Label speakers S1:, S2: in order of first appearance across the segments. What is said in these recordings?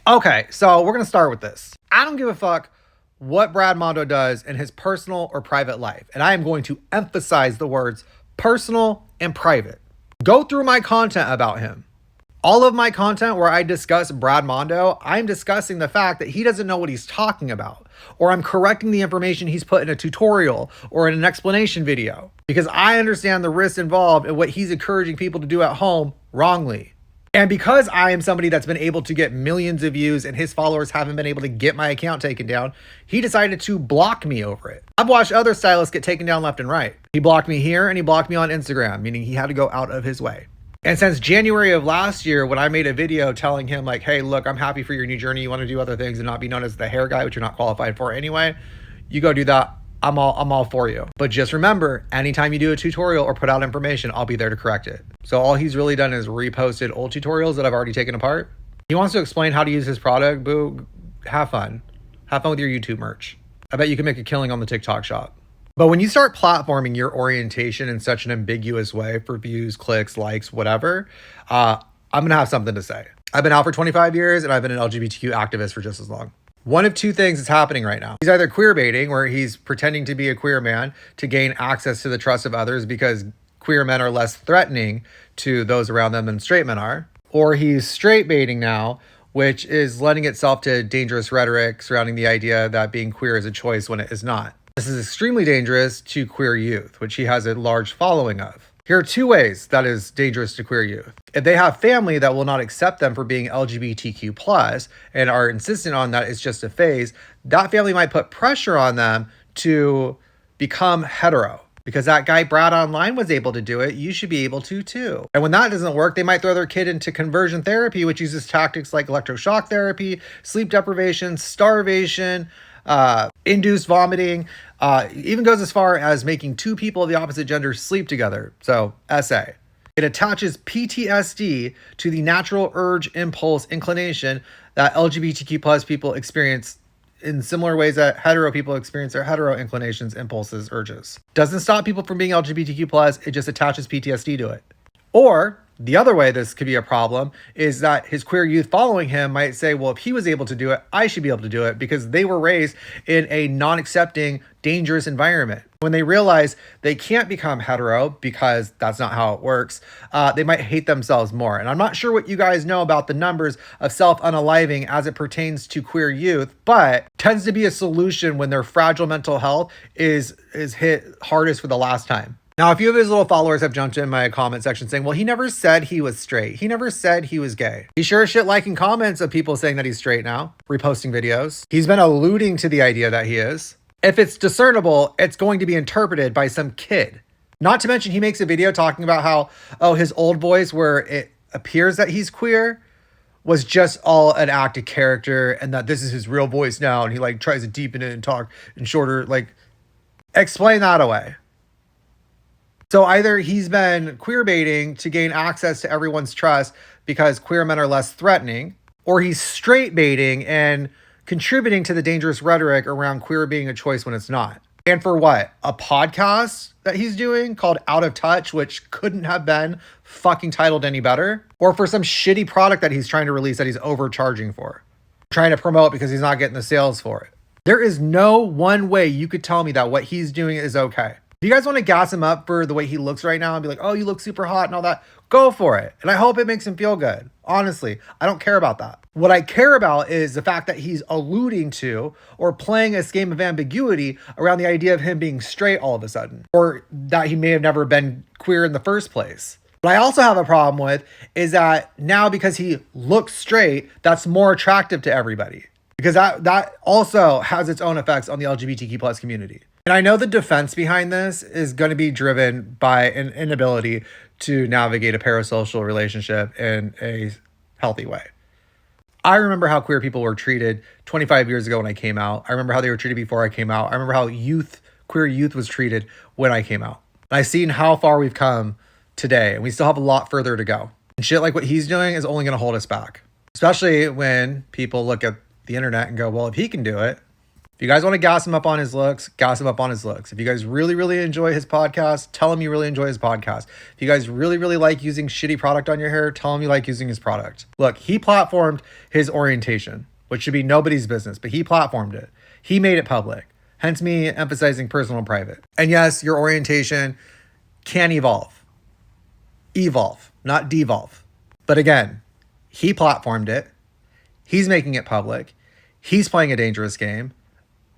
S1: Okay, so we're going to start with this. I don't give a fuck what Brad Mondo does in his personal or private life. And I am going to emphasize the words personal and private. Go through my content about him. All of my content where I discuss Brad Mondo, I'm discussing the fact that he doesn't know what he's talking about, or I'm correcting the information he's put in a tutorial or in an explanation video, because I understand the risks involved in what he's encouraging people to do at home wrongly. And because I am somebody that's been able to get millions of views and his followers haven't been able to get my account taken down, he decided to block me over it. I've watched other stylists get taken down left and right. He blocked me here and he blocked me on Instagram, meaning he had to go out of his way. And since January of last year, when I made a video telling him like, hey, look, I'm happy for your new journey. You want to do other things and not be known as the hair guy, which you're not qualified for anyway. You go do that. I'm all for you. But just remember, anytime you do a tutorial or put out information, I'll be there to correct it. So all he's really done is reposted old tutorials that I've already taken apart. He wants to explain how to use his product. Boo, have fun. Have fun with your YouTube merch. I bet you can make a killing on the TikTok shop. But when you start platforming your orientation in such an ambiguous way for views, clicks, likes, whatever, I'm going to have something to say. I've been out for 25 years and I've been an LGBTQ activist for just as long. One of two things is happening right now. He's either queer baiting, where he's pretending to be a queer man to gain access to the trust of others because queer men are less threatening to those around them than straight men are. Or he's straight baiting now, which is lending itself to dangerous rhetoric surrounding the idea that being queer is a choice when it is not. This is extremely dangerous to queer youth, which he has a large following of. Here are two ways that is dangerous to queer youth. If they have family that will not accept them for being LGBTQ+ and are insistent on that it's just a phase, that family might put pressure on them to become hetero. Because that guy Brad online was able to do it, you should be able to too. And when that doesn't work, they might throw their kid into conversion therapy, which uses tactics like electroshock therapy, sleep deprivation, starvation, induced vomiting, even goes as far as making two people of the opposite gender sleep together. So, SA. It attaches PTSD to the natural urge, impulse, inclination that LGBTQ+ people experience in similar ways that hetero people experience their hetero inclinations, impulses, urges. Doesn't stop people from being LGBTQ+, it just attaches PTSD to it. Or the other way this could be a problem is that his queer youth following him might say, well, if he was able to do it, I should be able to do it, because they were raised in a non-accepting, dangerous environment. When they realize they can't become hetero because that's not how it works, they might hate themselves more. And I'm not sure what you guys know about the numbers of self-unaliving as it pertains to queer youth, but tends to be a solution when their fragile mental health is hit hardest for the last time. Now, a few of his little followers have jumped in my comment section saying, well, he never said he was straight. He never said he was gay. He's sure as shit liking comments of people saying that he's straight now, reposting videos. He's been alluding to the idea that he is. If it's discernible, it's going to be interpreted by some kid. Not to mention he makes a video talking about how, oh, his old voice where it appears that he's queer was just all an acted character and that this is his real voice now. And he like tries to deepen it and talk in shorter, like explain that away. So either he's been queer baiting to gain access to everyone's trust because queer men are less threatening, or he's straight baiting and contributing to the dangerous rhetoric around queer being a choice when it's not. And for what? A podcast that he's doing called Out of Touch, which couldn't have been fucking titled any better? Or for some shitty product that he's trying to release that he's overcharging for, trying to promote because he's not getting the sales for it. There is no one way you could tell me that what he's doing is okay. If you guys want to gas him up for the way he looks right now and be like, oh, you look super hot and all that, go for it. And I hope it makes him feel good. Honestly, I don't care about that. What I care about is the fact that he's alluding to or playing this game of ambiguity around the idea of him being straight all of a sudden, or that he may have never been queer in the first place. What I also have a problem with is that now because he looks straight, that's more attractive to everybody. Because that also has its own effects on the LGBTQ+ community. And I know the defense behind this is going to be driven by an inability to navigate a parasocial relationship in a healthy way. I remember how queer people were treated 25 years ago when I came out. I remember how they were treated before I came out. I remember how queer youth was treated when I came out. And I've seen how far we've come today, and we still have a lot further to go. And shit like what he's doing is only going to hold us back. Especially when people look at the internet and go, well, if he can do it, If you guys want to gas him up on his looks, gas him up on his looks. If you guys really, really enjoy his podcast, tell him you really enjoy his podcast. If you guys really, really like using shitty product on your hair, tell him you like using his product. Look, he platformed his orientation, which should be nobody's business, but he platformed it. He made it public. Hence me emphasizing personal and private. And yes, your orientation can evolve. Evolve, not devolve. But again, he platformed it. He's making it public. He's playing a dangerous game.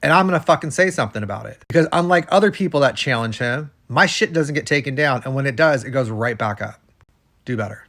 S1: And I'm going to fucking say something about it. Because unlike other people that challenge him, my shit doesn't get taken down. And when it does, it goes right back up. Do better.